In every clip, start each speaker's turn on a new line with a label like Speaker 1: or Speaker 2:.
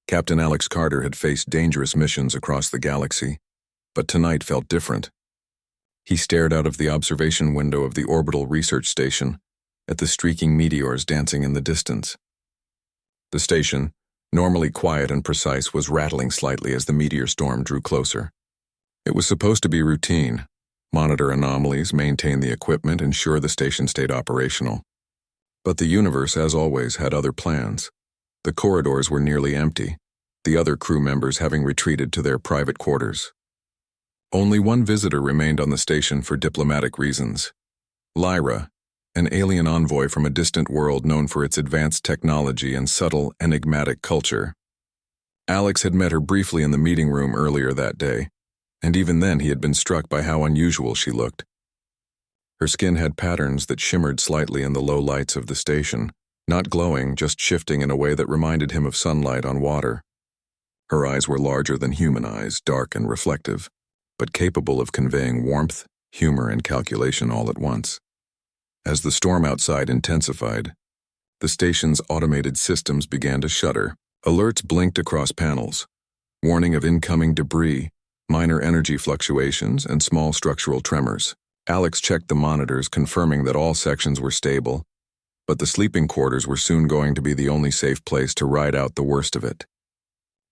Speaker 1: Captain Alex Carter had faced dangerous missions across the galaxy, but tonight felt different. He stared out of the observation window of the orbital research station at the streaking meteors dancing in the distance. The station, normally quiet and precise, was rattling slightly as the meteor storm drew closer. It was supposed to be routine: monitor anomalies, maintain the equipment, ensure the station stayed operational. But the universe, as always, had other plans. The corridors were nearly empty, the other crew members having retreated to their private quarters. Only one visitor remained on the station for diplomatic reasons: Lyra, an alien envoy from a distant world known for its advanced technology and subtle, enigmatic culture. Alex had met her briefly in the meeting room earlier that day, and even then he had been struck by how unusual she looked. Her skin had patterns that shimmered slightly in the low lights of the station, not glowing, just shifting in a way that reminded him of sunlight on water. Her eyes were larger than human eyes, dark and reflective, but capable of conveying warmth, humor, and calculation all at once. As the storm outside intensified, the station's automated systems began to shudder. Alerts blinked across panels, warning of incoming debris, minor energy fluctuations, and small structural tremors. Alex checked the monitors, confirming that all sections were stable, but the sleeping quarters were soon going to be the only safe place to ride out the worst of it.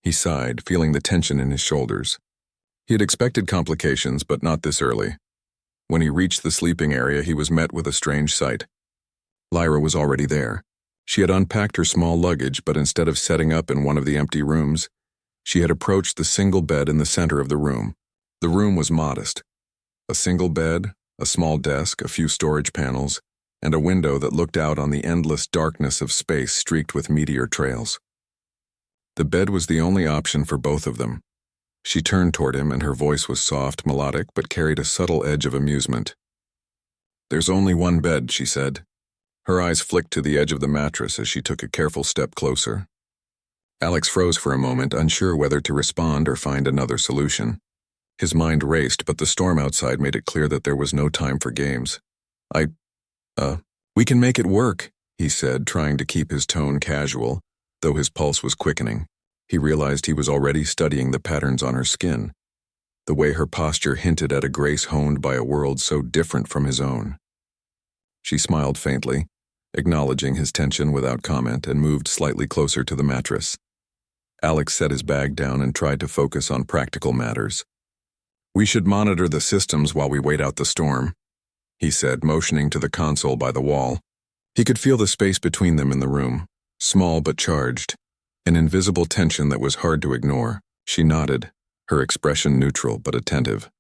Speaker 1: He sighed, feeling the tension in his shoulders. He had expected complications, but not this early. When he reached the sleeping area, he was met with a strange sight. Lyra was already there. She had unpacked her small luggage, but instead of setting up in one of the empty rooms, she had approached the single bed in the center of the room. The room was modest: a single bed, a small desk, a few storage panels, and a window that looked out on the endless darkness of space streaked with meteor trails. The bed was the only option for both of them. She turned toward him, and her voice was soft, melodic, but carried a subtle edge of amusement. "There's only one bed," she said. Her eyes flicked to the edge of the mattress as she took a careful step closer. Alex froze for a moment, unsure whether to respond or find another solution. His mind raced, but the storm outside made it clear that there was no time for games. We can make it work," he said, trying to keep his tone casual, though his pulse was quickening. He realized he was already studying the patterns on her skin, the way her posture hinted at a grace honed by a world so different from his own. She smiled faintly, acknowledging his tension without comment, and moved slightly closer to the mattress. Alex set his bag down and tried to focus on practical matters. "We should monitor the systems while we wait out the storm," he said, motioning to the console by the wall. He could feel the space between them in the room, small but charged, an invisible tension that was hard to ignore. She nodded, her expression neutral but attentive.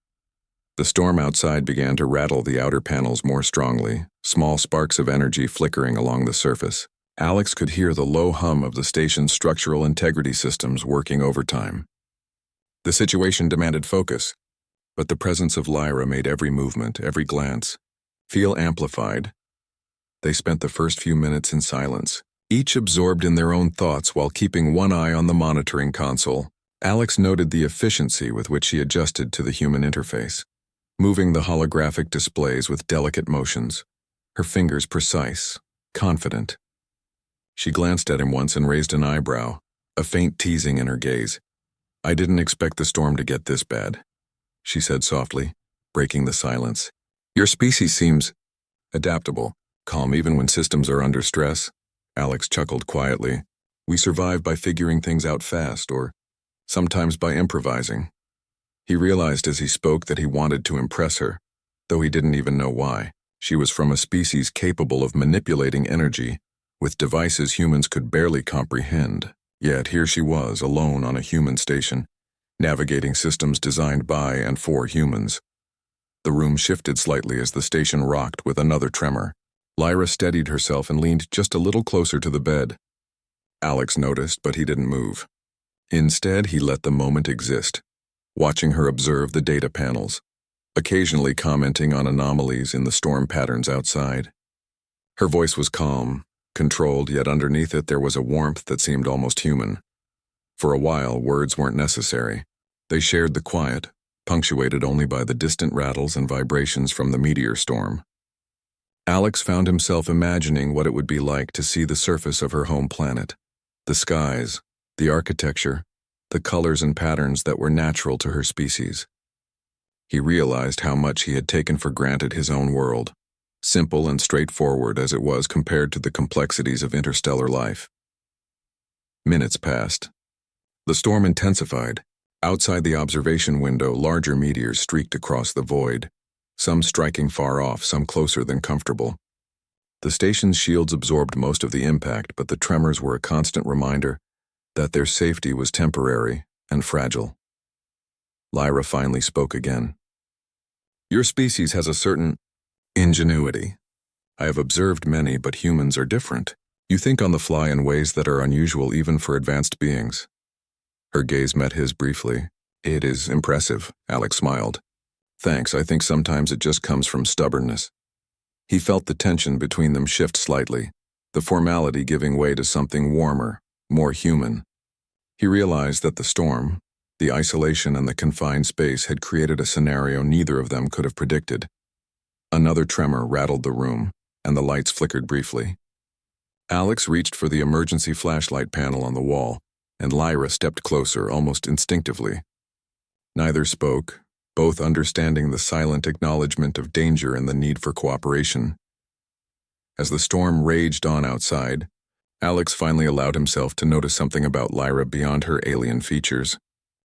Speaker 1: The storm outside began to rattle the outer panels more strongly, small sparks of energy flickering along the surface. Alex could hear the low hum of the station's structural integrity systems working overtime. The situation demanded focus, but the presence of Lyra made every movement, every glance, feel amplified. They spent the first few minutes in silence, each absorbed in their own thoughts while keeping one eye on the monitoring console. Alex noted the efficiency with which she adjusted to the human interface, moving the holographic displays with delicate motions, her fingers precise, confident. She glanced at him once and raised an eyebrow, a faint teasing in her gaze. "I didn't expect the storm to get this bad," she said softly, breaking the silence. "Your species seems adaptable, calm even when systems are under stress." Alex chuckled quietly. "We survive by figuring things out fast, or sometimes by improvising." He realized as he spoke that he wanted to impress her, though he didn't even know why. She was from a species capable of manipulating energy with devices humans could barely comprehend. Yet here she was, alone on a human station, navigating systems designed by and for humans. The room shifted slightly as the station rocked with another tremor. Lyra steadied herself and leaned just a little closer to the bed. Alex noticed, but he didn't move. Instead, he let the moment exist, watching her observe the data panels, occasionally commenting on anomalies in the storm patterns outside. Her voice was calm, controlled, yet underneath it there was a warmth that seemed almost human. For a while, words weren't necessary. They shared the quiet, punctuated only by the distant rattles and vibrations from the meteor storm. Alex found himself imagining what it would be like to see the surface of her home planet. The skies, the architecture, the colors and patterns that were natural to her species. He realized how much he had taken for granted his own world, simple and straightforward as it was compared to the complexities of interstellar life. Minutes passed. The storm intensified. Outside the observation window, larger meteors streaked across the void, some striking far off, some closer than comfortable. The station's shields absorbed most of the impact, but the tremors were a constant reminder that their safety was temporary and fragile. Lyra finally spoke again. Your species has a certain ingenuity. I have observed many, but humans are different. You think on the fly in ways that are unusual even for advanced beings. Her gaze met his briefly. It is impressive, Alex smiled. Thanks, I think sometimes it just comes from stubbornness. He felt the tension between them shift slightly, the formality giving way to something warmer, more human. He realized that the storm, the isolation and the confined space had created a scenario neither of them could have predicted. Another tremor rattled the room, and the lights flickered briefly. Alex reached for the emergency flashlight panel on the wall, and Lyra stepped closer almost instinctively. Neither spoke, both understanding the silent acknowledgement of danger and the need for cooperation. As the storm raged on outside, Alex finally allowed himself to notice something about Lyra beyond her alien features.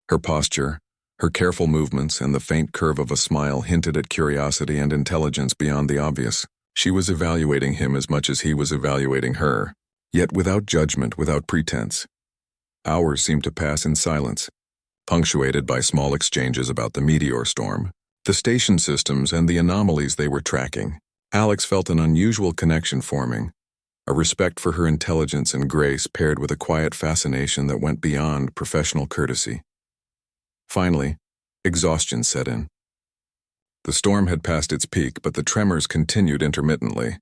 Speaker 1: Her posture, her careful movements, and the faint curve of a smile hinted at curiosity and intelligence beyond the obvious. She was evaluating him as much as he was evaluating her, yet without judgment, without pretense. Hours seemed to pass in silence, punctuated by small exchanges about the meteor storm, the station systems, and the anomalies they were tracking. Alex felt an unusual connection forming, a respect for her intelligence and grace paired with a quiet fascination that went beyond professional courtesy. Finally, exhaustion set in. The storm had passed its peak, but the tremors continued intermittently.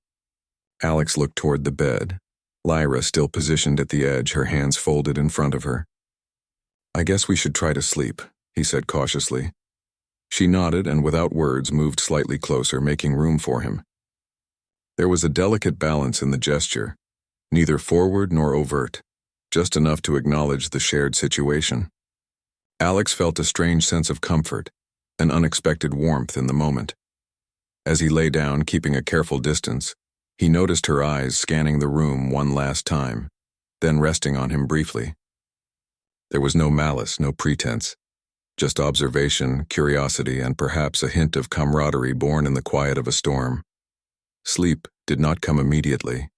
Speaker 1: Alex looked toward the bed, Lyra still positioned at the edge, her hands folded in front of her. I guess we should try to sleep, he said cautiously. She nodded and without words moved slightly closer, making room for him. There was a delicate balance in the gesture, neither forward nor overt, just enough to acknowledge the shared situation. Alex felt a strange sense of comfort, an unexpected warmth in the moment. As he lay down, keeping a careful distance, he noticed her eyes scanning the room one last time, then resting on him briefly. There was no malice, no pretense, just observation, curiosity, and perhaps a hint of camaraderie born in the quiet of a storm. Sleep did not come immediately.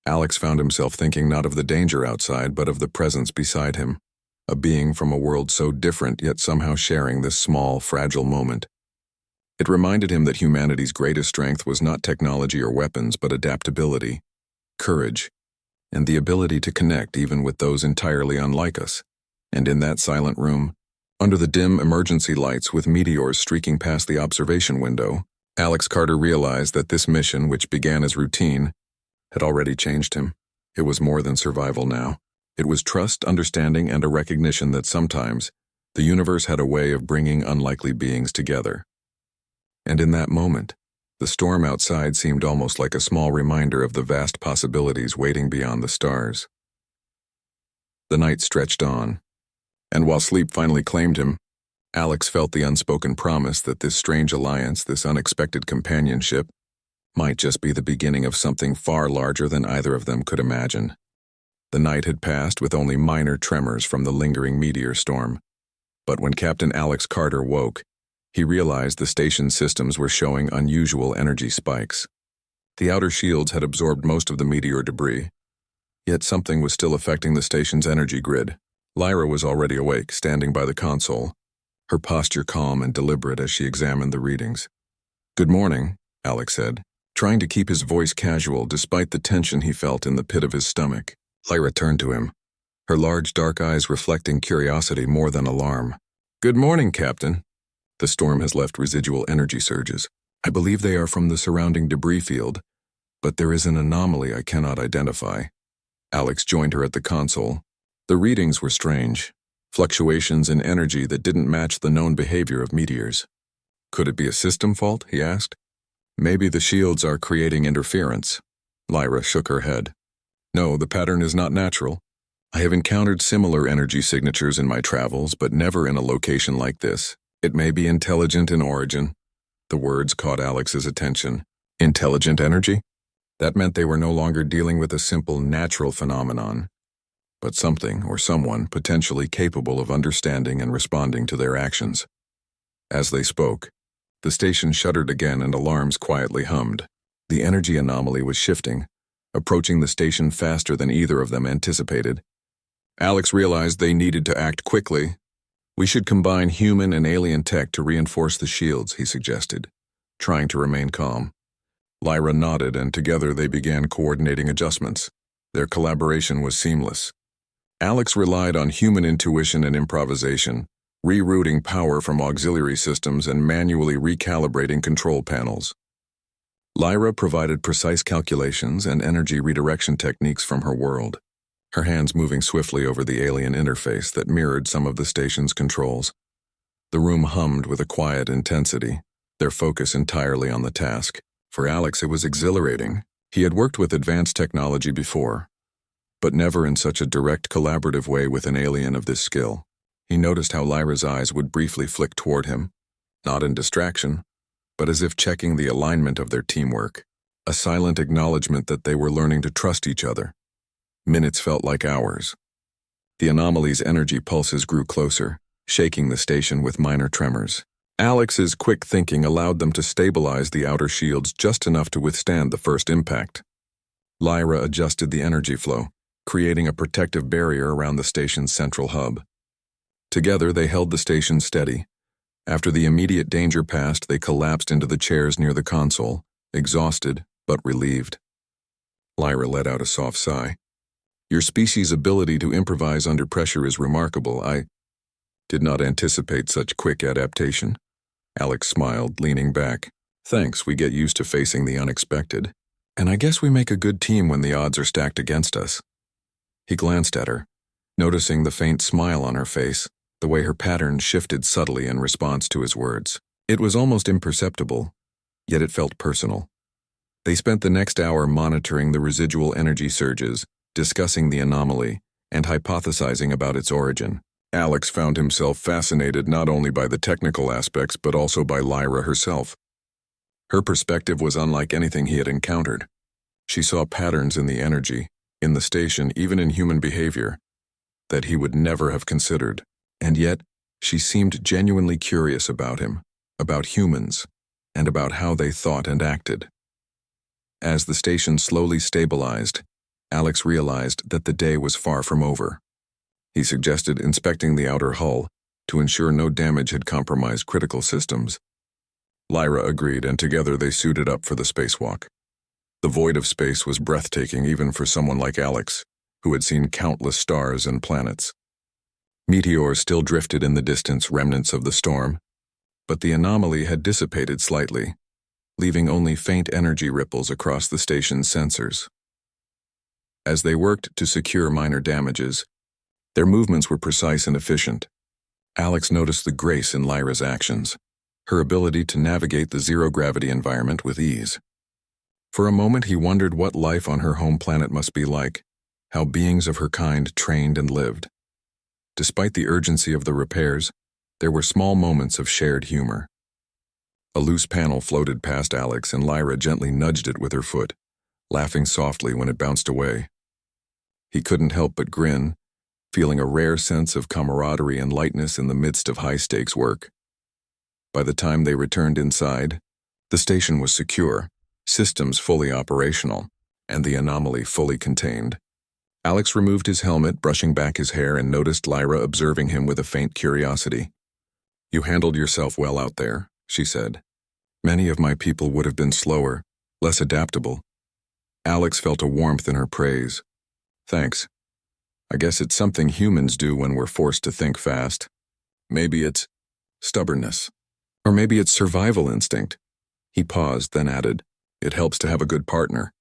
Speaker 1: Alex found himself thinking not of the danger outside, but of the presence beside him, a being from a world so different yet somehow sharing this small, fragile moment. It reminded him that humanity's greatest strength was not technology or weapons, but adaptability, courage, and the ability to connect even with those entirely unlike us. And in that silent room, under the dim emergency lights with meteors streaking past the observation window, Alex Carter realized that this mission, which began as routine, had already changed him. It was more than survival now. It was trust, understanding, and a recognition that sometimes the universe had a way of bringing unlikely beings together. And in that moment, the storm outside seemed almost like a small reminder of the vast possibilities waiting beyond the stars. The night stretched on, and while sleep finally claimed him, Alex felt the unspoken promise that this strange alliance, this unexpected companionship, might just be the beginning of something far larger than either of them could imagine. The night had passed with only minor tremors from the lingering meteor storm, but when Captain Alex Carter woke, he realized the station's systems were showing unusual energy spikes. The outer shields had absorbed most of the meteor debris, yet something was still affecting the station's energy grid. Lyra was already awake, standing by the console, her posture calm and deliberate as she examined the readings. Good morning, Alex said, trying to keep his voice casual despite the tension he felt in the pit of his stomach. Lyra turned to him, her large dark eyes reflecting curiosity more than alarm. Good morning, Captain. The storm has left residual energy surges. I believe they are from the surrounding debris field, but there is an anomaly I cannot identify. Alex joined her at the console. The readings were strange, fluctuations in energy that didn't match the known behavior of meteors. Could it be a system fault, he asked. Maybe the shields are creating interference. Lyra shook her head. No, the pattern is not natural. I have encountered similar energy signatures in my travels, but never in a location like this. It may be intelligent in origin. The words caught Alex's attention. Intelligent energy? That meant they were no longer dealing with a simple natural phenomenon, but something or someone potentially capable of understanding and responding to their actions. As they spoke, the station shuddered again and alarms quietly hummed. The energy anomaly was shifting, approaching the station faster than either of them anticipated. Alex realized they needed to act quickly. We should combine human and alien tech to reinforce the shields, he suggested, trying to remain calm. Lyra nodded, and together they began coordinating adjustments. Their collaboration was seamless. Alex relied on human intuition and improvisation, rerouting power from auxiliary systems and manually recalibrating control panels. Lyra provided precise calculations and energy redirection techniques from her world, her hands moving swiftly over the alien interface that mirrored some of the station's controls. The room hummed with a quiet intensity, their focus entirely on the task. For Alex, it was exhilarating. He had worked with advanced technology before, but never in such a direct collaborative way with an alien of this skill. He noticed how Lyra's eyes would briefly flick toward him, not in distraction, but as if checking the alignment of their teamwork, a silent acknowledgement that they were learning to trust each other. Minutes felt like hours. The anomaly's energy pulses grew closer, shaking the station with minor tremors. Alex's quick thinking allowed them to stabilize the outer shields just enough to withstand the first impact. Lyra adjusted the energy flow, creating a protective barrier around the station's central hub. Together, they held the station steady. After the immediate danger passed, they collapsed into the chairs near the console, exhausted but relieved. Lyra let out a soft sigh. Your species' ability to improvise under pressure is remarkable. I did not anticipate such quick adaptation. Alex smiled, leaning back. Thanks, we get used to facing the unexpected. And I guess we make a good team when the odds are stacked against us. He glanced at her, noticing the faint smile on her face, the way her pattern shifted subtly in response to his words. It was almost imperceptible, yet it felt personal. They spent the next hour monitoring the residual energy surges, discussing the anomaly, and hypothesizing about its origin. Alex found himself fascinated not only by the technical aspects but also by Lyra herself. Her perspective was unlike anything he had encountered. She saw patterns in the energy, in the station, even in human behavior, that he would never have considered. And yet, she seemed genuinely curious about him, about humans, and about how they thought and acted. As the station slowly stabilized, Alex realized that the day was far from over. He suggested inspecting the outer hull to ensure no damage had compromised critical systems. Lyra agreed, and together they suited up for the spacewalk. The void of space was breathtaking even for someone like Alex, who had seen countless stars and planets. Meteors still drifted in the distance, remnants of the storm, but the anomaly had dissipated slightly, leaving only faint energy ripples across the station's sensors. As they worked to secure minor damages, their movements were precise and efficient. Alex noticed the grace in Lyra's actions, her ability to navigate the zero-gravity environment with ease. For a moment he wondered what life on her home planet must be like, how beings of her kind trained and lived. Despite the urgency of the repairs, there were small moments of shared humor. A loose panel floated past Alex, and Lyra gently nudged it with her foot, laughing softly when it bounced away. He couldn't help but grin, feeling a rare sense of camaraderie and lightness in the midst of high-stakes work. By the time they returned inside, the station was secure, systems fully operational, and the anomaly fully contained. Alex removed his helmet, brushing back his hair, and noticed Lyra observing him with a faint curiosity. You handled yourself well out there, she said. Many of my people would have been slower, less adaptable. Alex felt a warmth in her praise. Thanks. I guess it's something humans do when we're forced to think fast. Maybe it's stubbornness. Or maybe it's survival instinct. He paused, then added, It helps to have a good partner.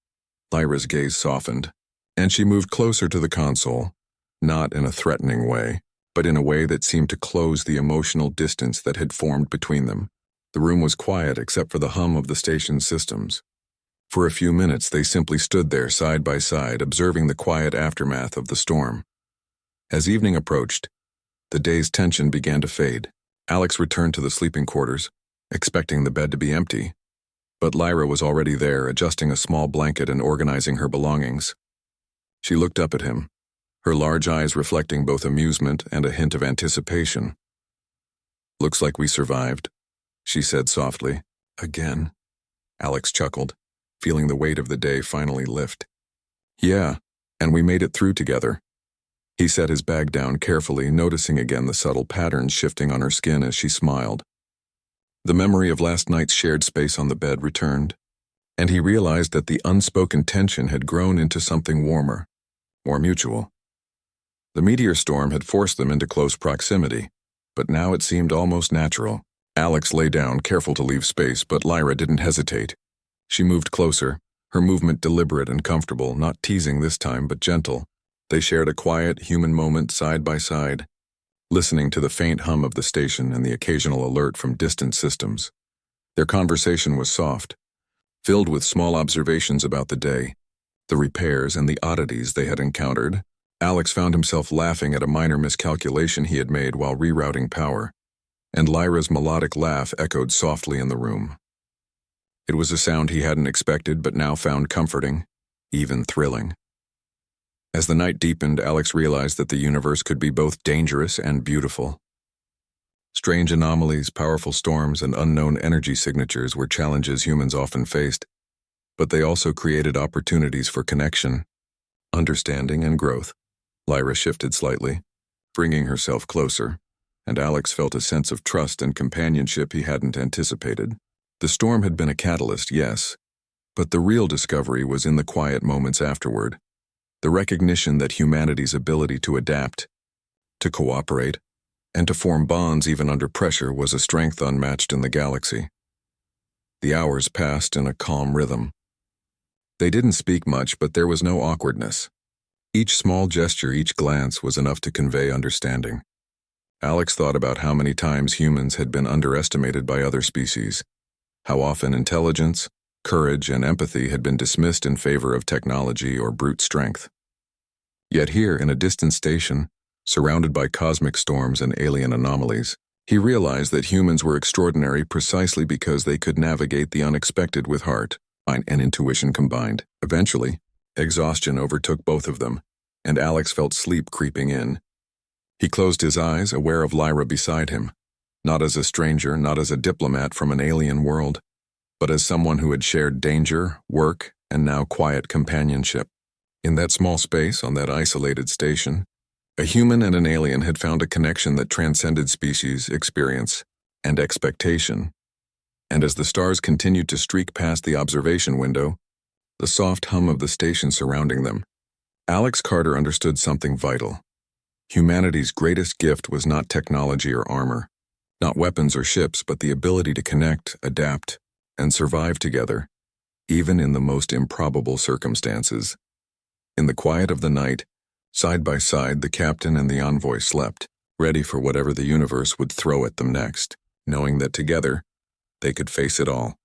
Speaker 1: Lyra's gaze softened, and she moved closer to the console, not in a threatening way, but in a way that seemed to close the emotional distance that had formed between them. The room was quiet except for the hum of the station's systems. For a few minutes they simply stood there side by side, observing the quiet aftermath of the storm. As evening approached, the day's tension began to fade. Alex returned to the sleeping quarters, expecting the bed to be empty. But Lyra was already there, adjusting a small blanket and organizing her belongings. She looked up at him, her large eyes reflecting both amusement and a hint of anticipation. "Looks like we survived," she said softly. "Again?" Alex chuckled, feeling the weight of the day finally lift. "Yeah, and we made it through together." He set his bag down carefully, noticing again the subtle patterns shifting on her skin as she smiled. The memory of last night's shared space on the bed returned, and he realized that the unspoken tension had grown into something warmer, more mutual. The meteor storm had forced them into close proximity, but now it seemed almost natural. Alex lay down, careful to leave space, but Lyra didn't hesitate. She moved closer, her movement deliberate and comfortable, not teasing this time, but gentle. They shared a quiet, human moment side by side, listening to the faint hum of the station and the occasional alert from distant systems. Their conversation was soft, filled with small observations about the day, the repairs and the oddities they had encountered. Alex found himself laughing at a minor miscalculation he had made while rerouting power, and Lyra's melodic laugh echoed softly in the room. It was a sound he hadn't expected but now found comforting, even thrilling. As the night deepened, Alex realized that the universe could be both dangerous and beautiful. Strange anomalies, powerful storms, and unknown energy signatures were challenges humans often faced, but they also created opportunities for connection, understanding, and growth. Lyra shifted slightly, bringing herself closer, and Alex felt a sense of trust and companionship he hadn't anticipated. The storm had been a catalyst, yes, but the real discovery was in the quiet moments afterward. The recognition that humanity's ability to adapt, to cooperate, and to form bonds even under pressure was a strength unmatched in the galaxy. The hours passed in a calm rhythm. They didn't speak much, but there was no awkwardness. Each small gesture, each glance was enough to convey understanding. Alex thought about how many times humans had been underestimated by other species, how often intelligence, courage, and empathy had been dismissed in favor of technology or brute strength. Yet here, in a distant station, surrounded by cosmic storms and alien anomalies, he realized that humans were extraordinary precisely because they could navigate the unexpected with heart, mind, and intuition combined. Eventually, exhaustion overtook both of them, and Alex felt sleep creeping in. He closed his eyes, aware of Lyra beside him, not as a stranger, not as a diplomat from an alien world, but as someone who had shared danger, work, and now quiet companionship. In that small space, on that isolated station, a human and an alien had found a connection that transcended species, experience, and expectation. And as the stars continued to streak past the observation window, the soft hum of the station surrounding them, Alex Carter understood something vital. Humanity's greatest gift was not technology or armor, not weapons or ships, but the ability to connect, adapt, and survive together, even in the most improbable circumstances. In the quiet of the night, side by side, the captain and the envoy slept, ready for whatever the universe would throw at them next, knowing that together, they could face it all.